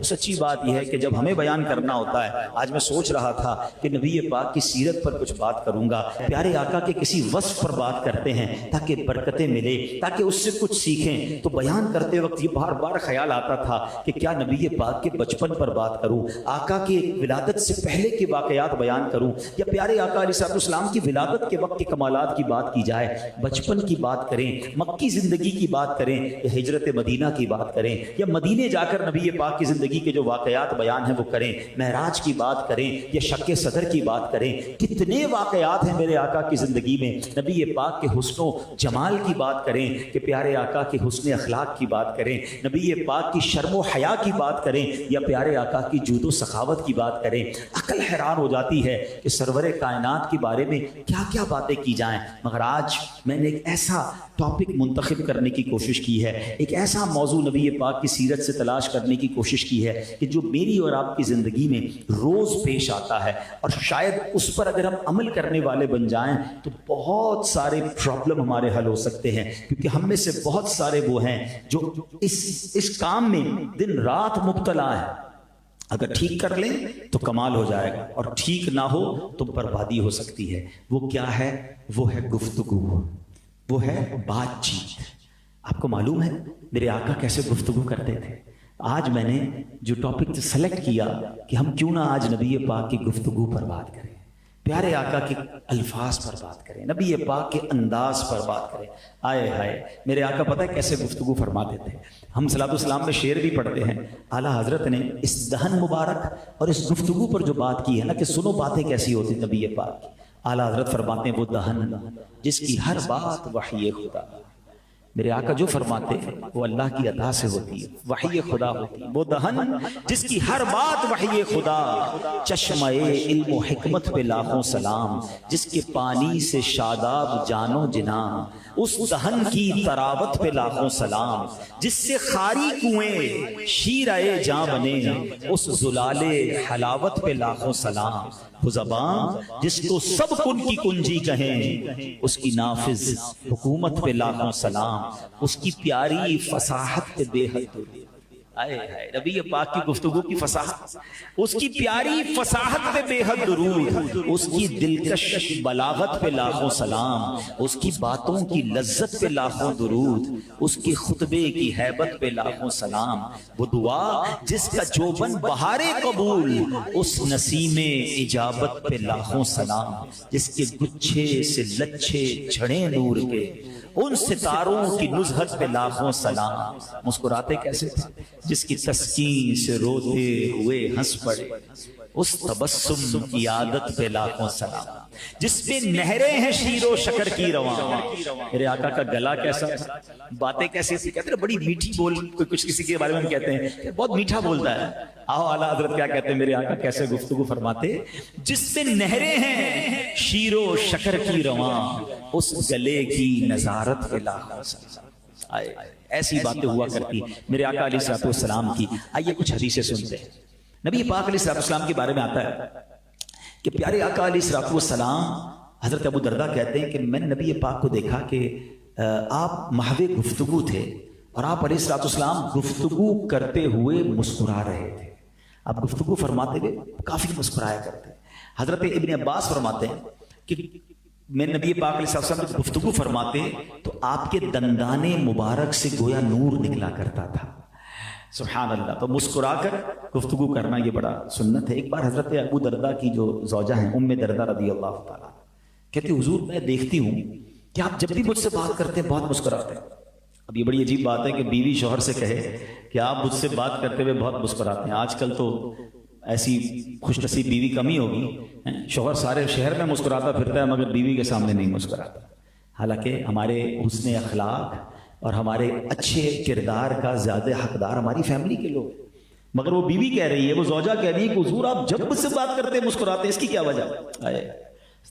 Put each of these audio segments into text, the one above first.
سچی بات یہ ہے کہ جب ہمیں بیان کرنا ہوتا ہے، آج میں سوچ رہا تھا کہ نبی پاک کی سیرت پر کچھ بات کروں گا، پیارے آقا کے کسی وصف پر بات کرتے ہیں تاکہ برکتیں ملے، تاکہ اس سے کچھ سیکھیں۔ تو بیان کرتے وقت یہ بار بار خیال آتا تھا کہ کیا نبی پاک کے بچپن پر بات کروں، آقا کی ولادت سے پہلے کے واقعات بیان کروں، یا پیارے آقا علیہ السلام کی ولادت کے وقت کے کمالات کی بات کی جائے، بچپن کی بات کریں، مکی زندگی کی بات کریں، یا ہجرت مدینہ کی بات کریں، یا مدینے جا کر نبی پاک کی زندگی کے جو واقعات بیان ہیں وہ کریں، معراج کی بات کریں یا شق صدر کی بات کریں۔ کتنے واقعات ہیں میرے آقا کی زندگی میں، نبی پاک کے حسن و جمال کی بات کریں کہ پیارے آقا کے حسن اخلاق کی بات کریں، نبی پاک کی شرم و حیا کی بات کریں یا پیارے آقا کی جود و سخاوت کی بات کریں، عقل حیران ہو جاتی ہے کہ سرور کائنات کے بارے میں کیا کیا باتیں کی جائیں۔ مگر آج میں نے ایک ایسا ٹاپک منتخب کرنے کی کوشش کی ہے، ایک ایسا موضوع نبی پاک کی سیرت سے تلاش کرنے کی کوشش کی ہے کہ جو میری اور آپ کی زندگی میں روز پیش آتا ہے، اور شاید اس پر اگر ہم عمل کرنے والے بن جائیں تو بہت سارے پرابلم ہمارے حل ہو سکتے ہیں، کیونکہ ہم میں سے بہت سارے وہ ہیں جو اس کام میں دن رات مبتلا ہیں۔ اگر ٹھیک کر لیں تو کمال ہو جائے گا، اور ٹھیک نہ ہو تو بربادی ہو سکتی ہے۔ وہ کیا ہے؟ وہ ہے گفتگو، وہ ہے بات چیت۔ آپ کو معلوم ہے میرے آقا کیسے گفتگو کرتے تھے؟ آج میں نے جو ٹاپک سلیکٹ کیا کہ ہم کیوں نہ آج نبی پاک کی گفتگو پر بات کریں، پیارے آقا کے الفاظ پر بات کریں، نبی پاک کے انداز پر بات کریں۔ آئے ہائے میرے آقا پتہ ہے کیسے گفتگو فرماتے تھے؟ ہم صلاۃ السلام میں شعر بھی پڑھتے ہیں، اعلیٰ حضرت نے اس دہن مبارک اور اس گفتگو پر جو بات کی ہے نا کہ سنو باتیں کیسی ہوتی نبی پاک کی، اعلیٰ حضرت فرماتے ہیں وہ دہن جس کی ہر بات وحی خدا۔ میرے آقا جو فرماتے ہیں وہ اللہ کی عطا سے ہوتی ہے، وحی خدا ہوتی ہے۔ وہ دہن جس کی ہر بات وحی خدا، چشمہ علم و حکمت پہ لاکھوں سلام، جس کے پانی سے شاداب جانو جناں، اس دہن کی تراوت پہ لاکھوں سلام، جس سے خاری کنویں شیرہ جاں بنے، اس زلال حلاوت پہ لاکھوں سلام۔ وہ زبان جس کو سب کن کی کنجی کہیں، اس کی نافذ حکومت پہ لاکھوں سلام، اس کی پیاری فصاحت پہ بے حد درود۔ آئے ہائے نبی پاک کی گفتگو کی فصاحت، اس کی پیاری فصاحت پہ بے حد درود، اس کی دلکش بلاغت پہ لاکھوں سلام، اس کی باتوں کی لذت پہ لاکھوں درود، اس کے خطبے کی ہیبت پہ لاکھوں سلام۔ وہ دعا جس کا جوبن بہارے قبول، اس نسیم اجابت پہ لاکھوں سلام، جس کے گچھے سے لچھے جھڑے نور کے، ان ستاروں کی نزہت پہ لاکھوں سلام۔ مسکراتے کیسے تھے؟ جس کی تسکین سے روتے ہوئے ہنس پڑے، اس تبسم کی عادت پہ لاکھوں سلام، جس پہ نہریں ہیں شیر و شکر کی رواں۔ میرے آقا کا گلا کیسا تھا، باتیں کیسی تھی؟ کہتے ہیں بڑی میٹھی بول، کوئی کچھ کسی کے بارے میں ہم کہتے ہیں کہ بہت میٹھا بولتا ہے۔ آؤ اعلیٰ حضرت کیا کہتے ہیں میرے آقا کیسے گفتگو فرماتے؟ جس پہ نہریں ہیں شیر و شکر کی رواں، اس گلے کی نظارت پہ لاکھوں سلام۔ ایسی باتیں ہوا کرتی میرے آقا علیہ السلام کی۔ آئیے کچھ حدیثیں سنتے ہیں۔ نبی پاک علیہ السلام کے بارے میں آتا ہے کہ پیارے آقا علیہ السلام، حضرت ابو دردہ کہتے ہیں کہ میں نے نبی پاک کو دیکھا کہ آپ محو گفتگو تھے، اور آپ علیہ السلام گفتگو کرتے ہوئے مسکرا رہے تھے۔ آپ گفتگو فرماتے ہوئے کافی مسکرایا کرتے۔ حضرت ابن عباس فرماتے ہیں کہ میں نبی پاک علیہ السلام جب گفتگو فرماتے تو آپ کے دندان مبارک سے گویا نور نکلا کرتا تھا۔ سبحان اللہ۔ تو مسکرا کر گفتگو کرنا یہ بڑا سنت ہے۔ ایک بار حضرت ابو دردہ کی جو زوجہ ہیں ام دردہ رضی اللہ تعالیٰ کہتے حضور میں دیکھتی ہوں کہ آپ جب بھی مجھ سے بات کرتے ہیں بہت مسکراتے ہیں۔ اب یہ بڑی عجیب بات ہے کہ بیوی شوہر سے کہے کہ آپ مجھ سے بات کرتے ہوئے بہت مسکراتے ہیں۔ آج کل تو ایسی خوش نصیب بیوی کم ہی ہوگی، شوہر سارے شہر میں مسکراتا پھرتا ہے مگر بیوی کے سامنے نہیں مسکراتا۔ حالانکہ ہمارے حسن اخلاق اور ہمارے اچھے کردار کا زیادہ حقدار ہماری فیملی کے لوگ، مگر وہ بیوی کہہ رہی ہے، وہ زوجہ کہہ رہی ہے کہ حضور آپ جب مجھ سے بات کرتے ہیں مسکراتے ہیں، اس کی کیا وجہ ہے؟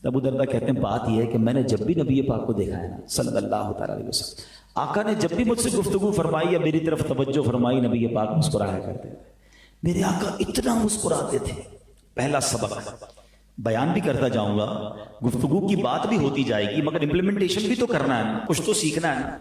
ابو دردہ کہتے ہیں بات یہ ہے کہ میں نے جب بھی نبی پاک کو دیکھا ہے نا صلی اللہ تعالیٰ علیہ وسلم، آقا نے جب بھی مجھ سے گفتگو فرمائی یا میری طرف توجہ فرمائی، نبی پاک مسکرایا کرتے تھے۔ میرے آقا اتنا مسکراتے تھے۔ پہلا سبق بیان بھی کرتا جاؤں گا، گفتگو کی بات بھی ہوتی جائے گی، مگر امپلیمنٹیشن بھی تو کرنا ہے نا، کچھ تو سیکھنا ہے نا۔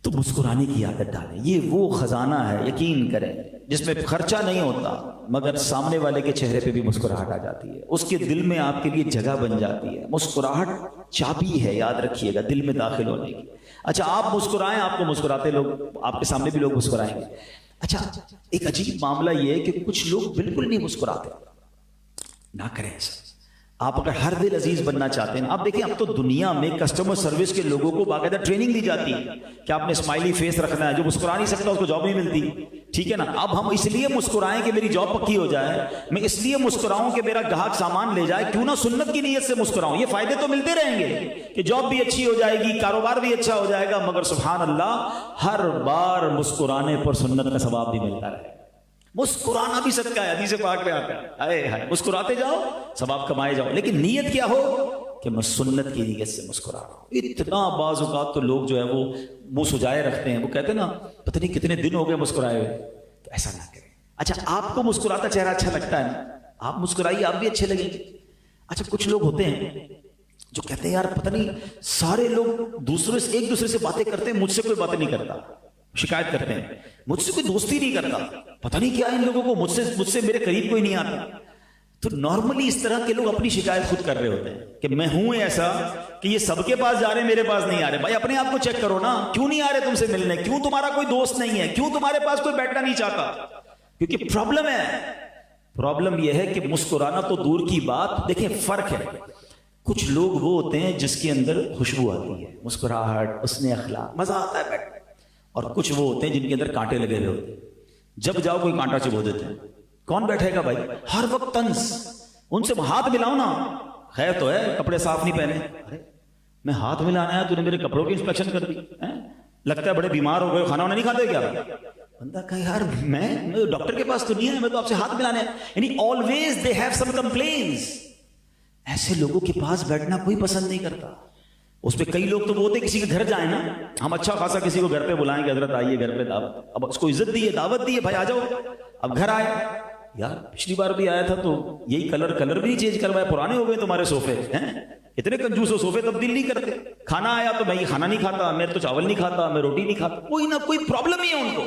تو مسکرانے کی عادت ڈالیں. یہ وہ خزانہ ہے یقین کریں جس میں خرچہ نہیں ہوتا مگر سامنے والے کے چہرے پہ بھی مسکراہٹ آ جاتی ہے, اس کے دل میں آپ کے لیے جگہ بن جاتی ہے. مسکراہٹ چابی ہے, یاد رکھیے گا, دل میں داخل ہونے کی. اچھا آپ مسکرائیں, آپ کو مسکراتے لوگ, آپ کے سامنے بھی لوگ مسکرائیں گے. اچھا ایک عجیب معاملہ یہ ہے کہ کچھ لوگ بالکل نہیں مسکراتے. نہ کریں ایسا. آپ اگر ہر دل عزیز بننا چاہتے ہیں, آپ دیکھیں اب تو دنیا میں کسٹمر سروس کے لوگوں کو باقاعدہ ٹریننگ دی جاتی ہے کہ آپ نے اسمائلی فیس رکھنا ہے, جو مسکرا نہیں سکتا اس کو جاب نہیں ملتی. ٹھیک ہے نا. اب ہم اس لیے مسکرائیں کہ میری جاب پکی ہو جائے, میں اس لیے مسکراؤں کہ میرا گاہک سامان لے جائے, کیوں نہ سنت کی نیت سے مسکراؤں. یہ فائدے تو ملتے رہیں گے کہ جاب بھی اچھی ہو جائے گی, کاروبار بھی اچھا ہو جائے گا, مگر سبحان اللہ ہر بار مسکرانے پر سنت کا ثواب بھی ملتا رہے. مسکرانا بھی صدقہ ہے, حدیث پاک میں آتا ہے. ہائے ہائے, مسکراتے جاؤ ثواب کمائے جاؤ, لیکن نیت کیا ہو کہ میں سنت کی نیت سے مسکرا رہا ہوں. اتنا بعض اوقات تو لوگ جو ہے وہ منہ سجائے رکھتے ہیں, وہ کہتے ہیں نا پتہ نہیں کتنے دن ہو گئے مسکرائے ہوئے. تو ایسا نہ کریں. اچھا آپ کو مسکراتا چہرہ اچھا لگتا ہے نا, آپ مسکرائیے, آپ بھی اچھے لگیں گے. اچھا کچھ لوگ ہوتے ہیں جو کہتے ہیں یار پتہ نہیں سارے لوگ ایک دوسرے سے باتیں کرتے ہیں, مجھ سے کوئی باتیں نہیں کرتا. شکایت کرتے ہیں مجھ سے کوئی دوستی نہیں کرتا, پتہ نہیں کیا ان لوگوں کو, مجھ سے میرے قریب کوئی نہیں آتا. تو نارملی اس طرح کے لوگ اپنی شکایت خود کر رہے ہوتے ہیں کہ میں ہوں ایسا کہ یہ سب کے پاس جا رہے ہیں, میرے پاس نہیں آ رہے. بھائی اپنے آپ کو چیک کرو نا, کیوں نہیں آ رہے تم سے ملنے, کیوں تمہارا کوئی دوست نہیں ہے, کیوں تمہارے پاس کوئی بیٹھنا نہیں چاہتا. کیونکہ پرابلم ہے. پرابلم یہ ہے کہ مسکرانا تو دور کی بات, دیکھیں فرق ہے. کچھ لوگ وہ ہوتے ہیں جس کے اندر خوشبو آتی ہے, مسکراہٹ, حسن اخلاق, مزہ آتا ہے بیٹھ. اور کچھ وہ ہوتے ہیں جن کے اندر کانٹے لگے ہوئے ہوتے ہیں, جب جاؤ کوئی کانٹا چبو دیتے ہیں. کون بیٹھے گا بھائی, ہر وقت طنز. ان سے ہاتھ ملاؤ نا, خیر تو ہے کپڑے صاف نہیں پہنے. ارے میں ہاتھ ملانا ہے, تو نے میرے کپڑوں کی انسپیکشن کر دی, لگتا ہے بڑے بیمار ہو گئے, کھانا وانا نہیں کھاتے کیا. بندہ کہا یار میں ڈاکٹر کے پاس تو نہیں ہے, میں تو آپ سے ہاتھ ملانے. یعنی always they have some complaints. ایسے لوگوں کے پاس بیٹھنا کوئی پسند نہیں کرتا. اس پہ کئی لوگ تو وہ ہوتے کسی کے گھر جائیں نا, ہم اچھا خاصا کسی کو گھر پہ بلائیں کہ حضرت آئیے گھر پہ دعوت, اب اس کو عزت دی ہے, دعوت دی ہے, بھائی آ جاؤ. اب گھر آئے, یار پچھلی بار بھی آیا تھا تو یہی کلر بھی چینج کروایا, پرانے ہو گئے تمہارے صوفے ہیں, اتنے کنجوس ہو, صوفے تبدیل نہیں کرتے. کھانا آیا تو میں یہ کھانا نہیں کھاتا, میں تو چاول نہیں کھاتا, میں روٹی نہیں کھاتا. کوئی نہ کوئی پرابلم ہی ہے ان کو.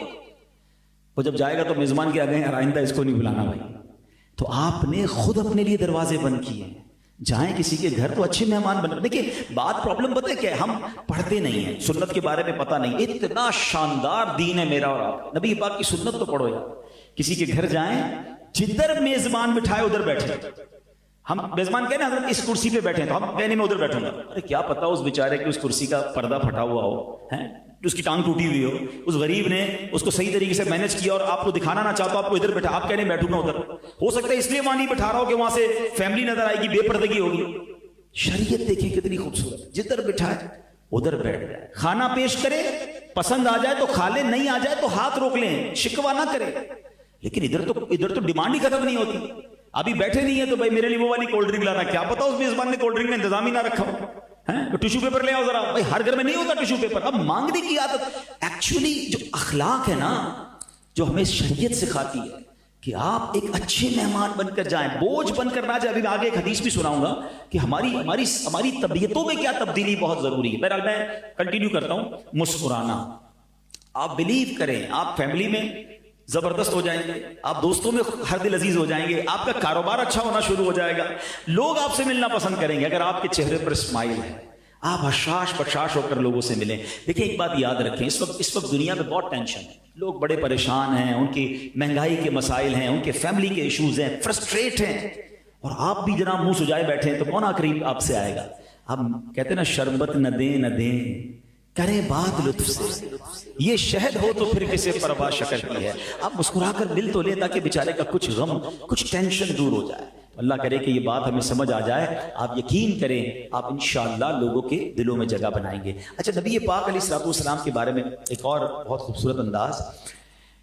وہ جب جائے گا تو میزبان کے آگے آئندہ اس کو نہیں بلانا بھائی. تو آپ نے خود اپنے لیے دروازے بند کیے ہیں. جائیں کسی کے گھر تو اچھے مہمان بن. دیکھیں بات پرابلم پتہ ہے کہ ہم پڑھتے نہیں ہیں, سنت کے بارے میں پتہ نہیں. اتنا شاندار دین ہے میرا اور آپ, نبی پاک کی سنت تو پڑھو یار. کسی کے گھر جائیں, جدھر میزبان بٹھائے ادھر بیٹھے. ہم میزبان کہنے حضرت اس کرسی پہ بیٹھے ہیں, تو ہم کہنے میں ادھر بیٹھوں گا. ارے کیا پتا اس بیچارے کی اس کرسی کا پردہ پھٹا ہوا ہو, اس کی ٹانگ ٹوٹی ہوئی ہو, اس غریب نے اس کو صحیح طریقے سے مینج کیا اور آپ کو دکھانا نہ چاہتا, آپ کو ادھر بیٹھا, آپ کہنے بیٹھوں گا ادھر. ہو سکتا ہے اس لیے وہاں نہیں بٹھا رہا ہو کہ وہاں سے فیملی نظر آئے گی, بے پردگی ہوگی. شریعت دیکھیں کتنی خوبصورت, جدھر بٹھائے ادھر بیٹھ جائے. کھانا پیش کرے, پسند آ جائے تو کھا لیں, نہیں آ جائے تو ہاتھ روک لیں, شکوہ نہ کرے. لیکن ادھر تو ڈیمانڈ ہی ختم نہیں ہوتی. ابھی بیٹھے نہیں ہے تو بھائی میرے لیے وہ والی کولڈ ڈرنک لانا, کیا پتا اس میزبان نے کولڈ ڈرنک کا انتظام ہی نہ رکھا ہو, تو ٹیشو پیپر لے آؤ ذرا. بھائی ہر گھر میں نہیں ہوتا ٹیشو پیپر. اب مانگنے کی عادت, ایکچولی جو اخلاق ہے نا, جو ہمیں شریعت سکھاتی ہے کہ آپ ایک اچھے مہمان بن کر جائیں, بوجھ بن کر نہ جائیں. ابھی آگے ایک حدیث بھی سناؤں گا کہ ہماری طبیعتوں میں کیا تبدیلی بہت ضروری ہے. بہرحال میں کنٹینیو کرتا ہوں. مسکرانا, آپ بلیو کریں آپ فیملی میں زبردست ہو جائیں گے, آپ دوستوں میں ہر دل عزیز ہو جائیں گے, آپ کا کاروبار اچھا ہونا شروع ہو جائے گا, لوگ آپ سے ملنا پسند کریں گے اگر آپ کے چہرے پر اسمائل ہے, آپ حشاش بشاش ہو کر لوگوں سے ملیں. دیکھیں ایک بات یاد رکھیں, اس وقت دنیا میں بہت ٹینشن ہے, لوگ بڑے پریشان ہیں, ان کی مہنگائی کے مسائل ہیں, ان کے فیملی کے ایشوز ہیں, فرسٹریٹ ہیں, اور آپ بھی جناب منہ سجائے بیٹھے ہیں, تو کون قریب آپ سے آئے گا. ہم کہتے ہیں نا شربت نہ دیں کریں بات لطف سے, یہ شہد ہو تو پھر کسے پرواہ شکر کی ہے. آپ مسکرا کر مل تو لیں تاکہ بیچارے کا کچھ غم, کچھ ٹینشن دور ہو جائے. اللہ کرے کہ یہ بات ہمیں سمجھ آ جائے. آپ یقین کریں آپ انشاءاللہ لوگوں کے دلوں میں جگہ بنائیں گے. اچھا نبی پاک علیہ الصلوۃ والسلام کے بارے میں ایک اور بہت خوبصورت انداز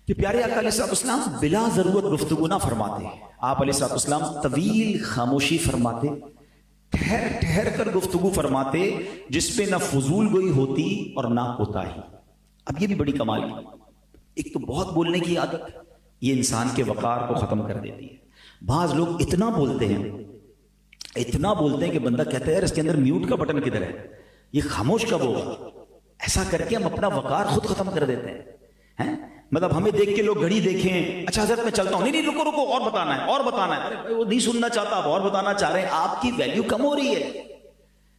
کہ پیارے آقا علیہ الصلوۃ والسلام بلا ضرورت گفتگو نہ فرماتے. آپ علیہ الصلوۃ والسلام طویل خاموشی فرماتے, ٹھہر کر گفتگو فرماتے, جس پہ نہ فضول گوئی ہوتی اور نہ کوتاہی. اب یہ بھی بڑی کمال کی, ایک تو بہت بولنے کی عادت, یہ انسان کے وقار کو ختم کر دیتی ہے. بعض لوگ اتنا بولتے ہیں کہ بندہ کہتا ہے یار اس کے اندر میوٹ کا بٹن کدھر ہے, یہ خاموش کب ہوگا. ایسا کر کے ہم اپنا وقار خود ختم کر دیتے ہیں. مطلب ہمیں دیکھ کے لوگ گھڑی دیکھیں, اچھا حضرت میں چلتا ہوں, نہیں رکو رکو, اور بتانا ہے اور بتانا ہے. ارے وہ نہیں سننا چاہتا, آپ اور بتانا چاہ رہے ہیں, آپ کی ویلیو کم ہو رہی ہے.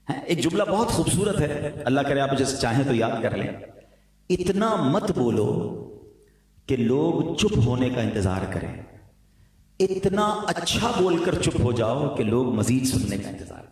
ایک جملہ بہت خوبصورت ہے, اللہ کرے آپ مجھے چاہیں تو یاد کر لیں. اتنا مت بولو کہ لوگ چپ ہونے کا انتظار کریں, اتنا اچھا بول کر چپ ہو جاؤ کہ لوگ مزید سننے کا انتظار کریں.